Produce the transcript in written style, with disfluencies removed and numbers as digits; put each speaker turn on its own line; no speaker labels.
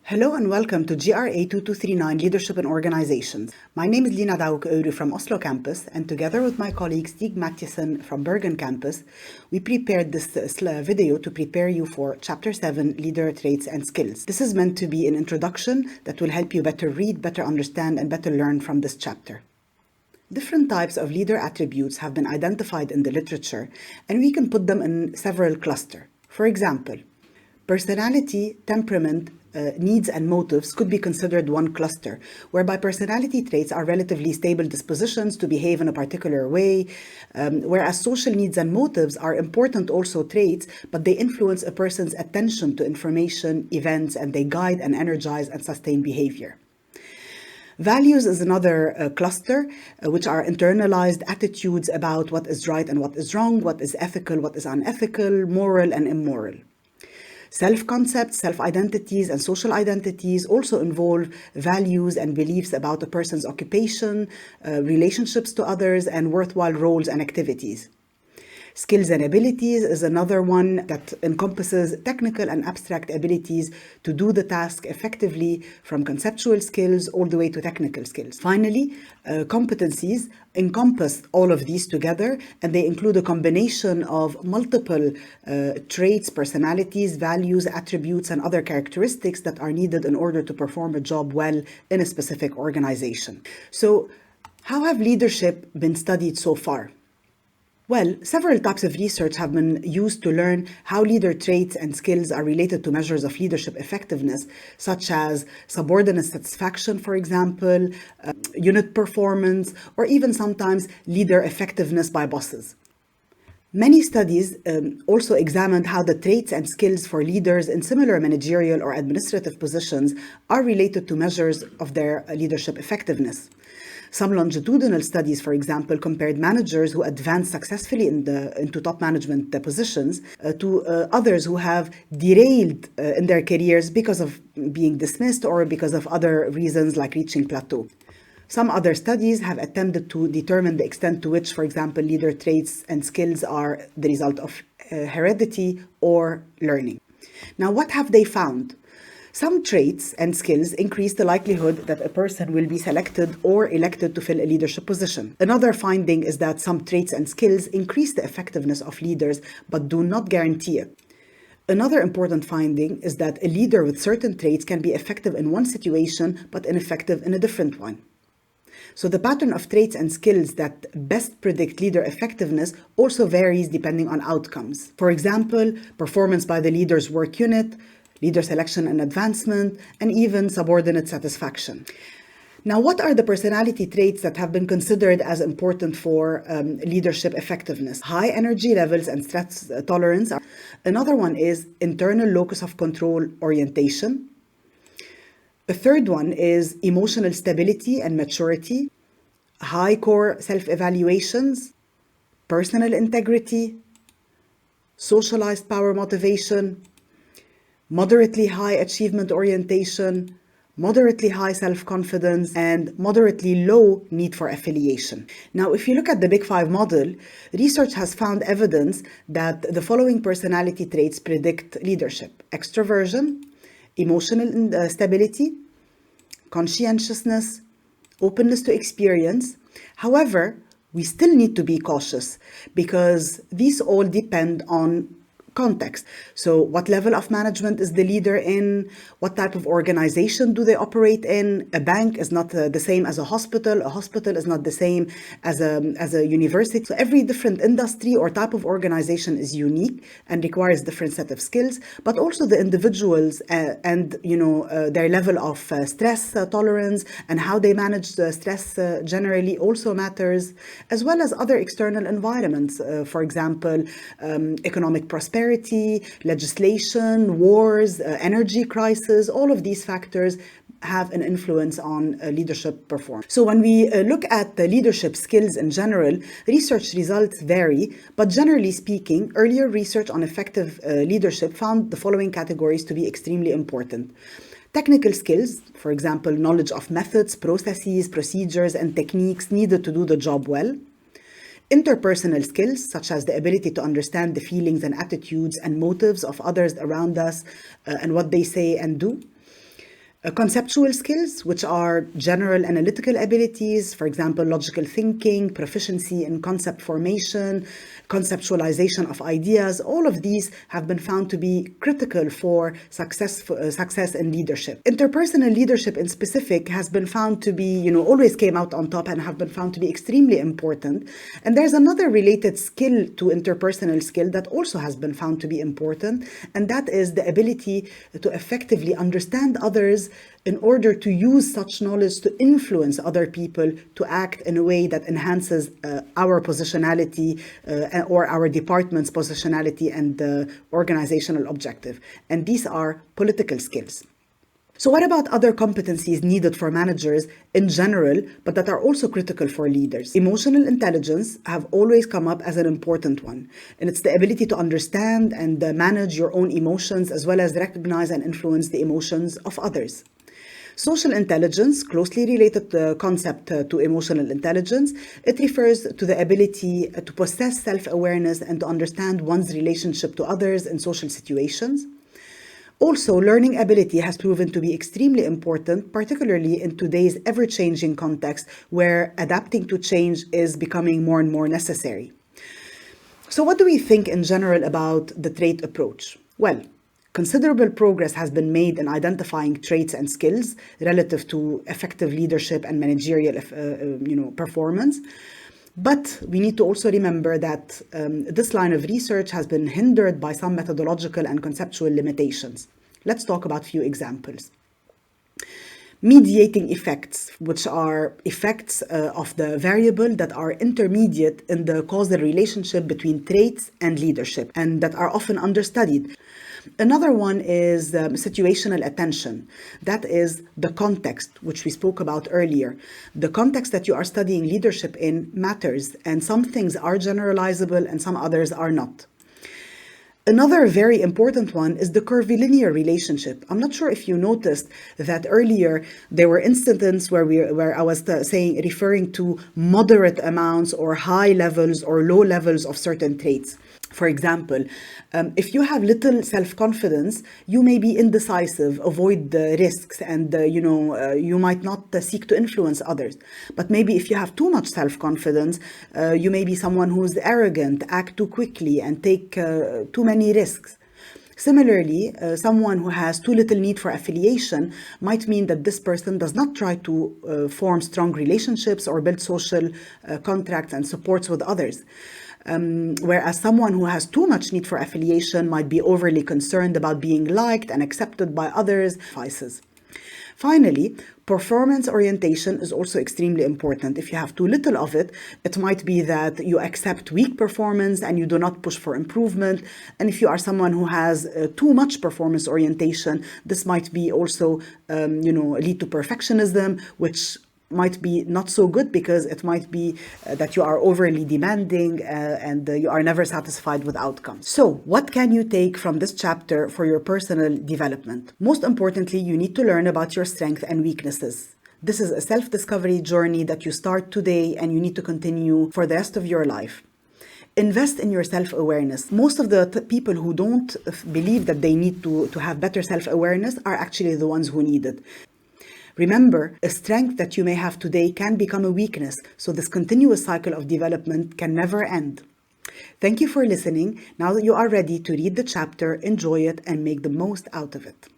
Hello and welcome to GRA 2239 Leadership in Organizations. My name is Lina Daouk-Öyry from Oslo campus, and together with my colleague Stig Mathiesen from Bergen campus, we prepared this video to prepare you for Chapter 7, Leader Traits and Skills. This is meant to be an introduction that will help you better read, better understand, and better learn from this chapter. Different types of leader attributes have been identified in the literature, and we can put them in several clusters. For example, personality, temperament, needs and motives could be considered one cluster, whereby personality traits are relatively stable dispositions to behave in a particular way, whereas social needs and motives are important also traits, but they influence a person's attention to information, events, and they guide and energize and sustain behavior. Values is another cluster, which are internalized attitudes about what is right and what is wrong, what is ethical, what is unethical, moral and immoral. Self-concepts, self-identities, and social identities also involve values and beliefs about a person's occupation, relationships to others, and worthwhile roles and activities. Skills and abilities is another one that encompasses technical and abstract abilities to do the task effectively, from conceptual skills all the way to technical skills. Finally, competencies encompass all of these together, and they include a combination of multiple traits, personalities, values, attributes, and other characteristics that are needed in order to perform a job well in a specific organization. So, how have leadership been studied so far? Well, several types of research have been used to learn how leader traits and skills are related to measures of leadership effectiveness, such as subordinate satisfaction, for example, unit performance, or even sometimes leader effectiveness by bosses. Many studies also examined how the traits and skills for leaders in similar managerial or administrative positions are related to measures of their leadership effectiveness. Some longitudinal studies, for example, compared managers who advanced successfully into top management positions to others who have derailed in their careers because of being dismissed or because of other reasons like reaching plateau. Some other studies have attempted to determine the extent to which, for example, leader traits and skills are the result of heredity or learning. Now, what have they found? Some traits and skills increase the likelihood that a person will be selected or elected to fill a leadership position. Another finding is that some traits and skills increase the effectiveness of leaders but do not guarantee it. Another important finding is that a leader with certain traits can be effective in one situation but ineffective in a different one. So the pattern of traits and skills that best predict leader effectiveness also varies depending on outcomes. For example, performance by the leader's work unit, leader selection and advancement, and even subordinate satisfaction. Now, what are the personality traits that have been considered as important for leadership effectiveness? High energy levels and stress tolerance. Another one is internal locus of control orientation. A third one is emotional stability and maturity, high core self-evaluations, personal integrity, socialized power motivation, moderately high achievement orientation, moderately high self-confidence, and moderately low need for affiliation. Now, if you look at the Big Five model, research has found evidence that the following personality traits predict leadership: extroversion, emotional stability, conscientiousness, openness to experience. However, we still need to be cautious because these all depend on context. So what level of management is the leader in? What type of organization do they operate in? A bank is not the same as a hospital. A hospital is not the same as a university. So every different industry or type of organization is unique and requires different set of skills, but also the individuals and their level of stress tolerance and how they manage the stress generally also matters, as well as other external environments. For example, economic prosperity, legislation, wars, energy crisis, all of these factors have an influence on leadership performance. So when we look at the leadership skills in general, research results vary, but generally speaking, earlier research on effective leadership found the following categories to be extremely important. Technical skills, for example, knowledge of methods, processes, procedures, and techniques needed to do the job well. Interpersonal skills, such as the ability to understand the feelings and attitudes and motives of others around us and what they say and do. Conceptual skills, which are general analytical abilities, for example, logical thinking, proficiency in concept formation, conceptualization of ideas, all of these have been found to be critical for success in leadership. Interpersonal leadership in specific has been found to be, always came out on top and have been found to be extremely important. And there's another related skill to interpersonal skill that also has been found to be important, and that is the ability to effectively understand others in order to use such knowledge to influence other people to act in a way that enhances our positionality or our department's positionality and organizational objective. And these are political skills. So what about other competencies needed for managers in general, but that are also critical for leaders? Emotional intelligence have always come up as an important one. And it's the ability to understand and manage your own emotions, as well as recognize and influence the emotions of others. Social intelligence, closely related concept to emotional intelligence, it refers to the ability to possess self-awareness and to understand one's relationship to others in social situations. Also, learning ability has proven to be extremely important, particularly in today's ever-changing context where adapting to change is becoming more and more necessary. So what do we think in general about the trait approach? Well, considerable progress has been made in identifying traits and skills relative to effective leadership and managerial performance. But we need to also remember that this line of research has been hindered by some methodological and conceptual limitations. Let's talk about a few examples. Mediating effects, which are effects of the variable that are intermediate in the causal relationship between traits and leadership, and that are often understudied. Another one is situational attention. That is the context, which we spoke about earlier. The context that you are studying leadership in matters, and some things are generalizable and some others are not. Another very important one is the curvilinear relationship. I'm not sure if you noticed that earlier there were instances where I was referring to moderate amounts or high levels or low levels of certain traits. For example, if you have little self-confidence, you may be indecisive, avoid the risks, and you might not seek to influence others. But maybe if you have too much self-confidence, you may be someone who's arrogant, act too quickly, and take too many risks. Similarly, someone who has too little need for affiliation might mean that this person does not try to form strong relationships or build social contracts and supports with others. Whereas someone who has too much need for affiliation might be overly concerned about being liked and accepted by others. Vices. Finally, performance orientation is also extremely important. If you have too little of it, it might be that you accept weak performance and you do not push for improvement. And if you are someone who has too much performance orientation, this might be also, lead to perfectionism, which might be not so good because it might be that you are overly demanding and you are never satisfied with outcomes. So what can you take from this chapter for your personal development? Most importantly, you need to learn about your strengths and weaknesses. This is a self-discovery journey that you start today and you need to continue for the rest of your life. Invest in your self-awareness. Most of the people who don't believe that they need to have better self-awareness are actually the ones who need it. Remember, a strength that you may have today can become a weakness, so this continuous cycle of development can never end. Thank you for listening. Now that you are ready to read the chapter, enjoy it and make the most out of it.